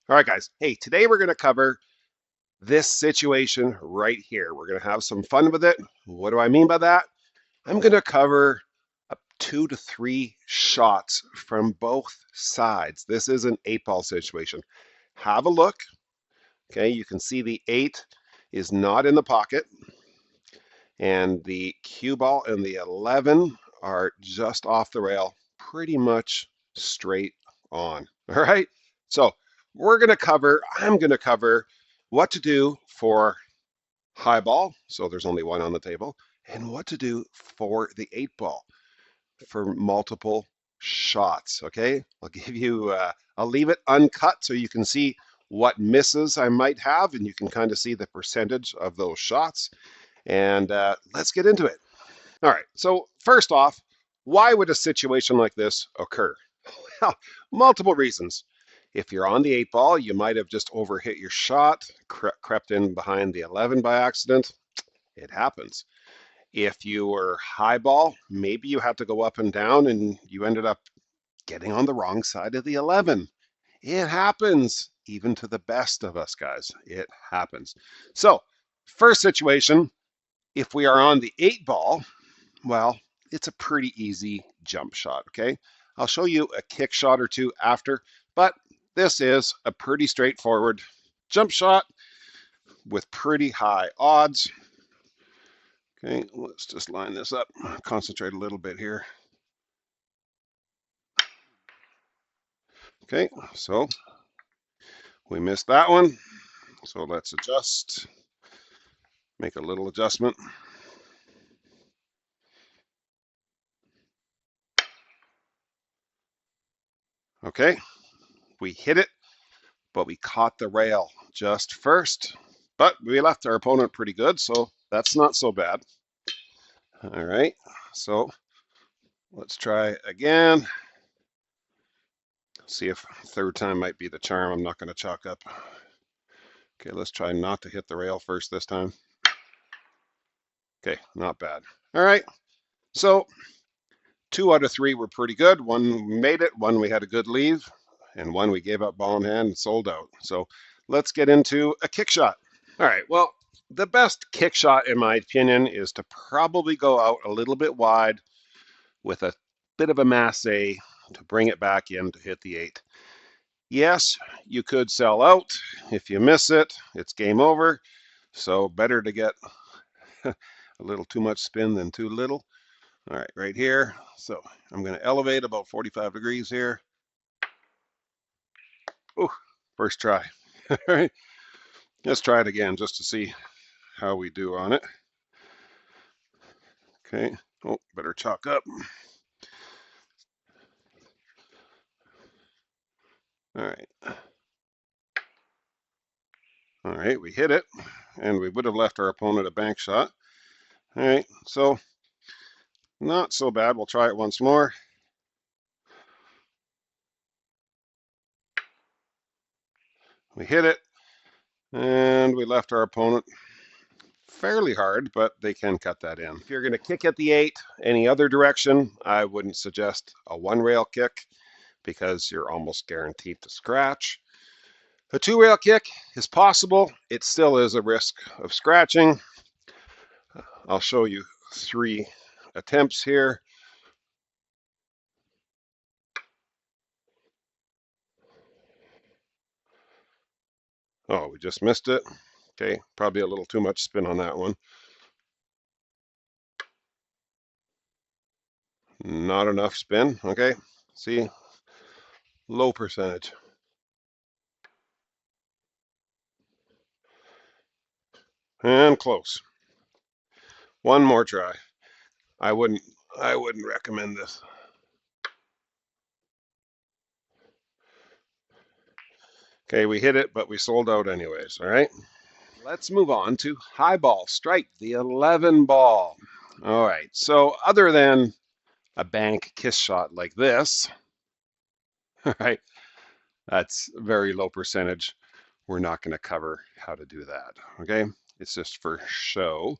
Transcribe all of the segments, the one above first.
All right, guys. Hey, today we're going to cover this situation right here. We're going to have some fun with it. What do I mean by that? I'm going to cover up 2 to 3 shots from both sides. This is an 8-ball situation. Have a look. Okay, you can see the 8 is not in the pocket, and the cue ball and the 11 are just off the rail, pretty much straight on. All right, so I'm going to cover what to do for high ball, so there's only one on the table, and what to do for the 8-ball for multiple shots. Okay, I'll leave it uncut so you can see what misses I might have, and you can kind of see the percentage of those shots. And let's get into it. All right. So first off, why would a situation like this occur? Well, multiple reasons. If you're on the 8-ball, you might have just overhit your shot, crept in behind the 11 by accident. It happens. If you were high ball, maybe you had to go up and down and you ended up getting on the wrong side of the 11. It happens, even to the best of us, guys. It happens. So, first situation, if we are on the 8-ball, well, it's a pretty easy jump shot, okay? I'll show you a kick shot or two after, but this is a pretty straightforward jump shot with pretty high odds. Okay, let's just line this up, concentrate a little bit here. Okay, so we missed that one. So let's adjust, make a little adjustment. Okay, we hit it, but we caught the rail just first. But we left our opponent pretty good, so that's not so bad. All right, so let's try again. See if third time might be the charm. I'm not going to chalk up. Okay, let's try not to hit the rail first this time. Okay, not bad. All right, so 2 out of 3 were pretty good. One made it, one we had a good leave, and one we gave up ball in hand and sold out. So let's get into a kick shot. All right, well, the best kick shot, in my opinion, is to probably go out a little bit wide with a bit of a masse to bring it back in to hit the 8. Yes, you could sell out. If you miss it, it's game over. So better to get a little too much spin than too little. All right, right here. So I'm going to elevate about 45 degrees here. Oh, first try. All right, let's try it again just to see how we do on it. Okay. Oh, better chalk up. All right. All right, we hit it, and we would have left our opponent a bank shot. All right, so not so bad. We'll try it once more. We hit it, and we left our opponent fairly hard, but they can cut that in. If you're going to kick at the 8 any other direction, I wouldn't suggest a one-rail kick because you're almost guaranteed to scratch. A 2-rail kick is possible. It still is a risk of scratching. I'll show you 3 attempts here. Oh, we just missed it. Okay, probably a little too much spin on that one. Not enough spin. Okay, see, low percentage. And close. One more try. I wouldn't recommend this. Okay, we hit it, but we sold out anyways, all right? Let's move on to high ball strike, the 11 ball. All right, so other than a bank kiss shot like this, all right, that's very low percentage. We're not going to cover how to do that, okay? It's just for show.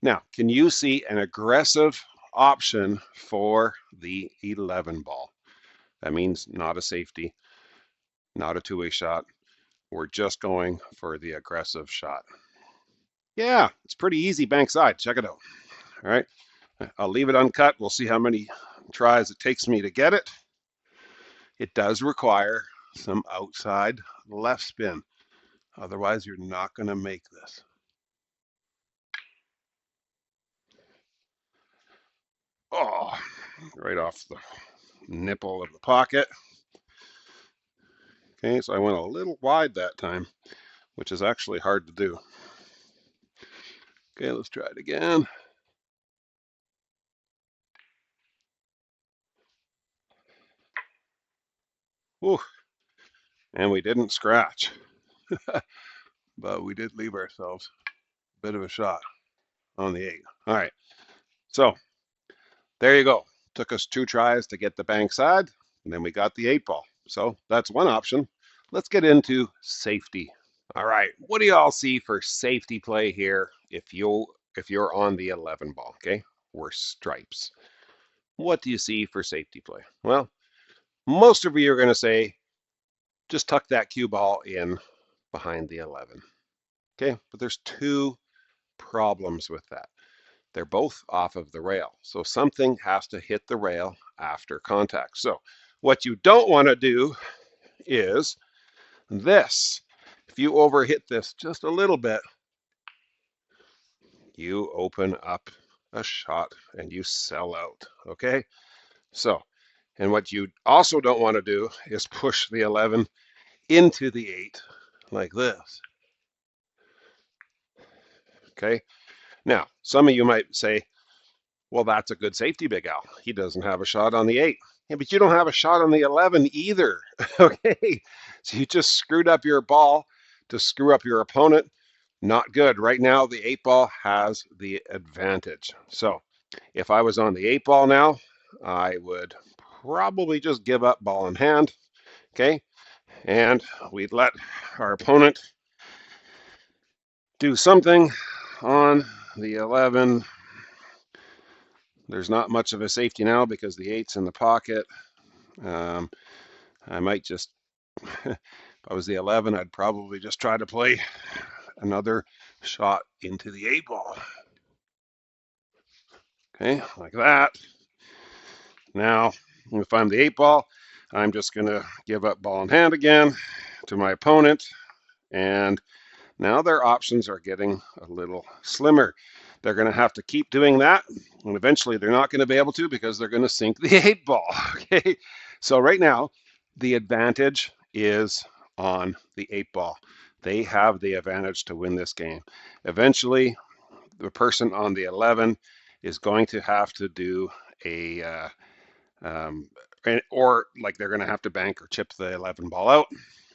Now, can you see an aggressive option for the 11 ball? That means not a safety, not a two-way shot. we're just going for the aggressive shot. Yeah, it's pretty easy bankside. Check it out. All right, I'll leave it uncut. We'll see how many tries it takes me to get it. It does require some outside left spin. Otherwise, you're not going to make this. Oh, right off the nipple of the pocket. Okay, so I went a little wide that time, which is actually hard to do. Okay, let's try it again. Whew. And we didn't scratch, but we did leave ourselves a bit of a shot on the 8. All right, so there you go. Took us 2 tries to get the bank side, and then we got the 8 ball. So that's one option. Let's get into safety. All right, what do y'all see for safety play here if you're on the 11 ball, okay? Or stripes. What do you see for safety play? Well, most of you are going to say, just tuck that cue ball in behind the 11. Okay, but there's 2 problems with that. They're both off of the rail. So something has to hit the rail after contact. So what you don't want to do is this. If you overhit this just a little bit, you open up a shot and you sell out, okay? So, and what you also don't want to do is push the 11 into the 8 like this, okay? Now, some of you might say, well, that's a good safety, Big Al. He doesn't have a shot on the 8. Yeah, but you don't have a shot on the 11 either, okay? So you just screwed up your ball to screw up your opponent. Not good. Right now, the 8 ball has the advantage. So if I was on the 8 ball now, I would probably just give up ball in hand, okay? And we'd let our opponent do something on the 11. There's not much of a safety now because the 8's in the pocket. I might just, if I was the 11, I'd probably just try to play another shot into the 8 ball. Okay, like that. Now, if I'm the 8 ball, I'm just going to give up ball in hand again to my opponent. And now their options are getting a little slimmer. They're going to have to keep doing that. And eventually they're not going to be able to because they're going to sink the 8 ball. Okay. So right now, the advantage is on the 8 ball. They have the advantage to win this game. Eventually, the person on the 11 is going to have to do a or like they're going to have to bank or chip the 11 ball out.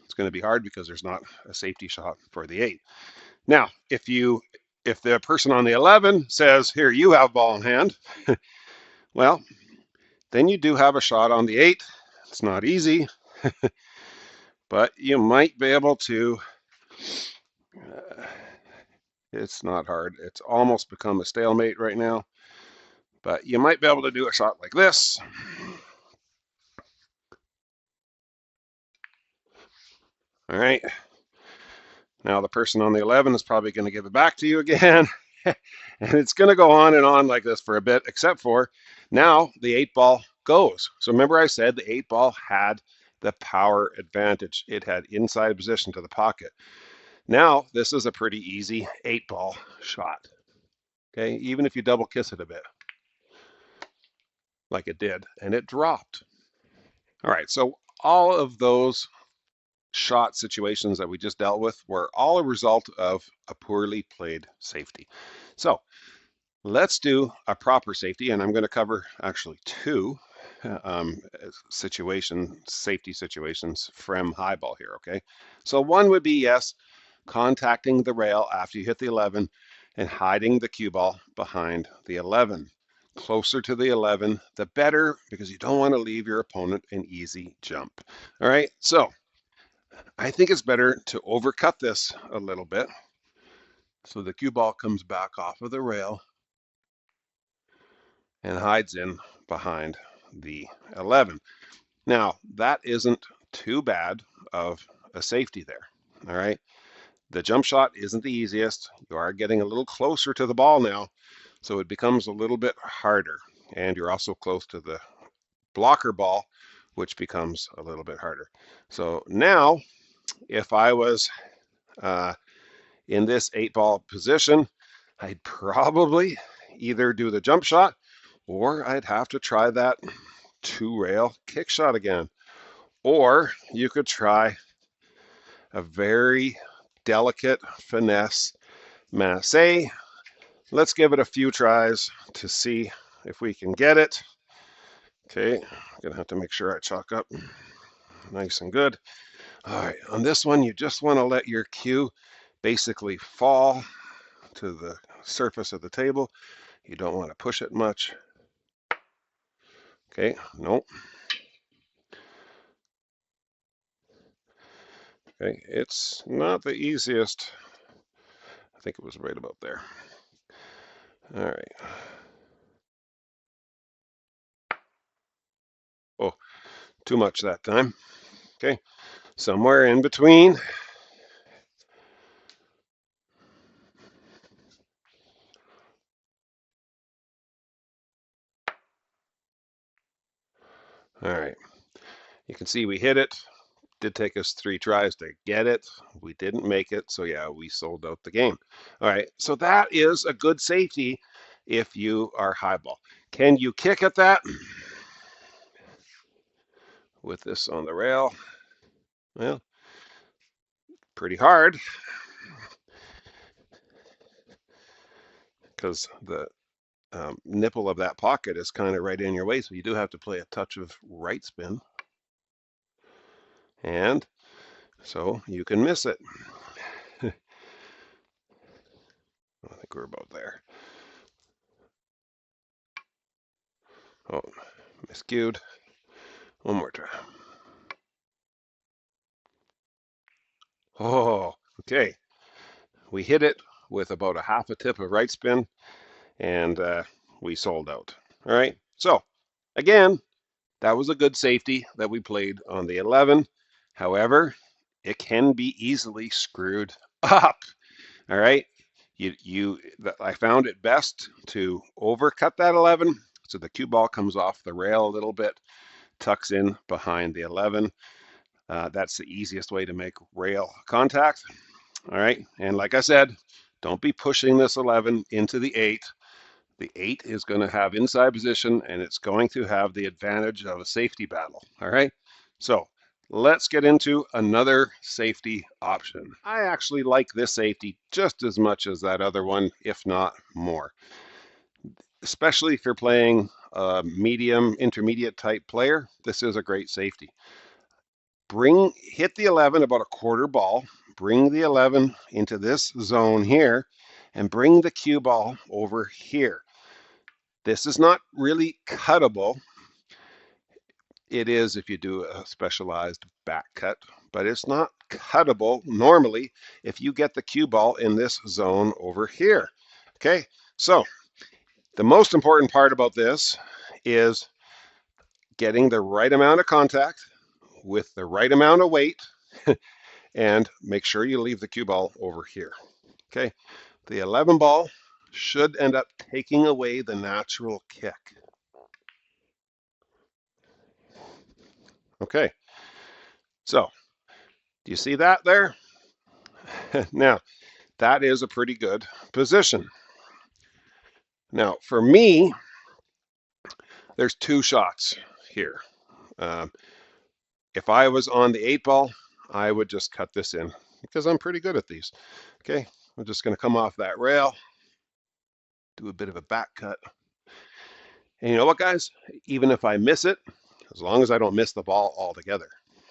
It's going to be hard because there's not a safety shot for the 8. Now, if the person on the 11 says, here, you have ball in hand, well, then you do have a shot on the 8. It's not easy, but you might be able to. It's not hard. It's almost become a stalemate right now, but you might be able to do a shot like this. All right. Now the person on the 11 is probably going to give it back to you again. And it's going to go on and on like this for a bit, except for now the 8 ball goes. So remember I said the 8 ball had the power advantage. It had inside position to the pocket. Now this is a pretty easy 8 ball shot. Okay, even if you double kiss it a bit, like it did, and it dropped. All right, so all of those shot situations that we just dealt with were all a result of a poorly played safety. So let's do a proper safety, and I'm going to cover actually 2 safety situations from high ball here, okay? So one would be, yes, contacting the rail after you hit the 11 and hiding the cue ball behind the 11. Closer to the 11, the better, because you don't want to leave your opponent an easy jump. All right, so I think it's better to overcut this a little bit so the cue ball comes back off of the rail and hides in behind the 11. Now, that isn't too bad of a safety there. All right. The jump shot isn't the easiest. You are getting a little closer to the ball now, so it becomes a little bit harder. And you're also close to the blocker ball, which becomes a little bit harder. So now, if I was uh, in this 8-ball position, I'd probably either do the jump shot or I'd have to try that 2-rail kick shot again. Or you could try a very delicate finesse masse. Let's give it a few tries to see if we can get it. Okay, gonna have to make sure I chalk up nice and good. All right, on this one, you just want to let your cue basically fall to the surface of the table. You don't want to push it much. Okay, nope. Okay, it's not the easiest. I think it was right about there. All right. Oh, too much that time. Okay, somewhere in between. All right, you can see we hit it. Did take us 3 tries to get it. We didn't make it, so yeah, we sold out the game. All right, so that is a good safety if you are high ball. Can you kick at that with this on the rail? Well, pretty hard because the nipple of that pocket is kind of right in your way, so you do have to play a touch of right spin. And so you can miss it. I think we're about there. Oh, miscued. One more try. Oh, okay. We hit it with about a half a tip of right spin, and we sold out. All right. So again, that was a good safety that we played on the 11. However, it can be easily screwed up. All right. I found it best to overcut that 11 so the cue ball comes off the rail a little bit, tucks in behind the 11. That's the easiest way to make rail contact. All right. And like I said, don't be pushing this 11 into the 8. The 8 is going to have inside position and it's going to have the advantage of a safety battle. All right. So let's get into another safety option. I actually like this safety just as much as that other one, if not more, especially if you're playing a medium, intermediate type player. This is a great safety. Hit the 11 about a quarter ball, bring the 11 into this zone here, and bring the cue ball over here. This is not really cuttable. It is if you do a specialized back cut, but it's not cuttable normally if you get the cue ball in this zone over here. Okay, so the most important part about this is getting the right amount of contact with the right amount of weight and make sure you leave the cue ball over here. Okay, the 11 ball should end up taking away the natural kick. Okay, so do you see that there? Now, that is a pretty good position. Now, for me, there's 2 shots here. Um, if I was on the 8 ball, I would just cut this in because I'm pretty good at these. Okay, I'm just going to come off that rail, do a bit of a back cut. And you know what, guys? Even if I miss it, as long as I don't miss the ball altogether,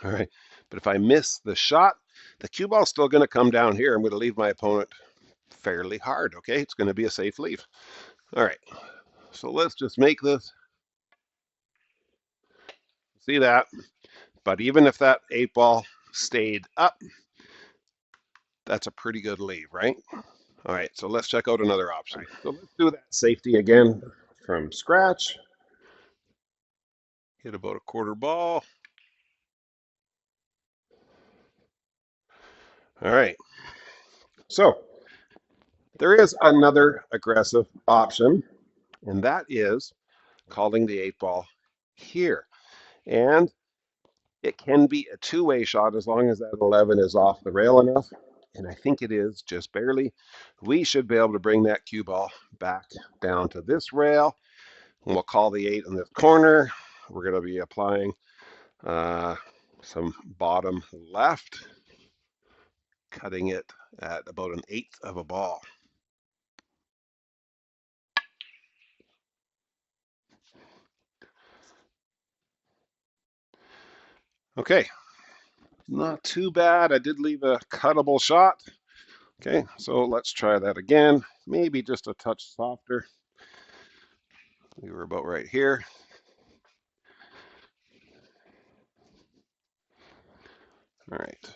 all right? But if I miss the shot, the cue ball's still going to come down here. I'm going to leave my opponent fairly hard, okay? It's going to be a safe leave. All right, so let's just make this. See that? But even if that 8 ball stayed up, that's a pretty good leave, right? All right, so let's check out another option. Right, so let's do that safety again from scratch. Hit about a quarter ball. All right. So there is another aggressive option, and that is calling the 8 ball here. And it can be a two-way shot as long as that 11 is off the rail enough. And I think it is just barely. We should be able to bring that cue ball back down to this rail. And we'll call the 8 in this corner. We're going to be applying uh, some bottom left, cutting it at about 1/8 of a ball. Okay, not too bad. I did leave a cuttable shot. Okay, so let's try that again. Maybe just a touch softer. We were about right here. All right.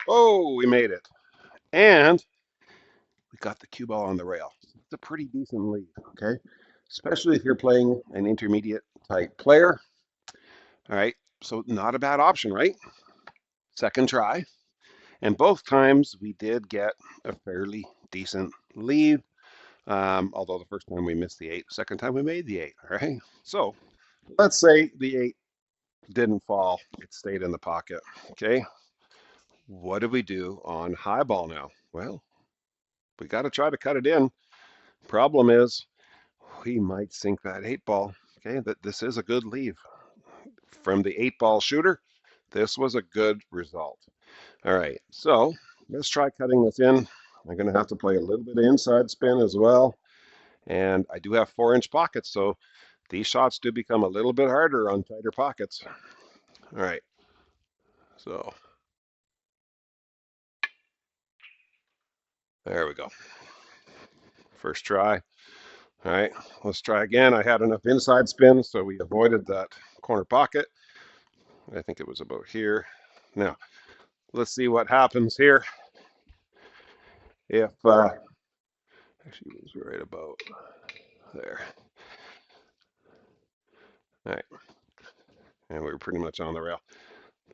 Oh, we made it. And we got the cue ball on the rail. It's a pretty decent lead, okay? Especially if you're playing an intermediate type player. All right, so not a bad option, right? Second try. And both times we did get a fairly decent lead. Although the first time we missed the 8, second time we made the 8, all right? So let's say the 8 didn't fall, it stayed in the pocket, okay? What do we do on high ball now? Well, we got to try to cut it in. Problem is, we might sink that 8 ball. Okay, that this is a good leave from the 8 ball shooter. This was a good result. All right, so let's try cutting this in. I'm going to have to play a little bit of inside spin as well. And I do have 4-inch pockets, so these shots do become a little bit harder on tighter pockets. All right, so there we go. First try. All right, let's try again. I had enough inside spin, so we avoided that corner pocket. I think it was about here. Now, let's see what happens here. If, actually it was right about there. All right, and we were pretty much on the rail.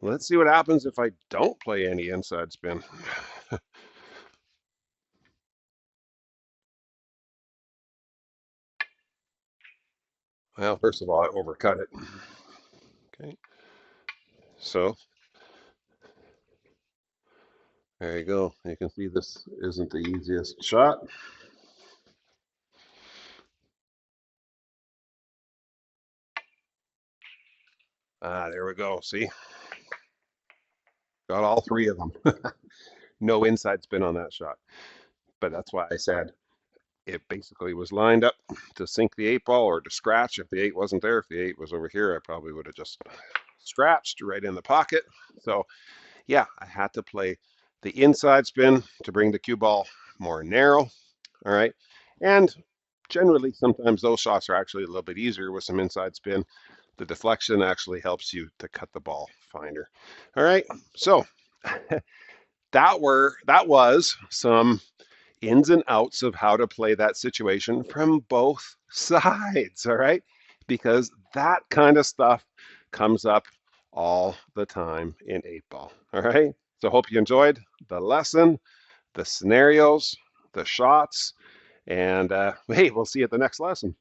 Let's see what happens if I don't play any inside spin. Well, first of all, I overcut it. Okay, so there you go. You can see this isn't the easiest shot. There we go. See, got all 3 of them. No inside spin on that shot. But that's why I said it basically was lined up to sink the 8 ball or to scratch if the 8 wasn't there. If the 8 was over here, I probably would have just scratched right in the pocket. So yeah, I had to play the inside spin to bring the cue ball more narrow. All right. And generally, sometimes those shots are actually a little bit easier with some inside spin. The deflection actually helps you to cut the ball finer. All right. So that was some ins and outs of how to play that situation from both sides. All right. Because that kind of stuff comes up all the time in 8 ball. All right. So hope you enjoyed the lesson, the scenarios, the shots, and hey, we'll see you at the next lesson.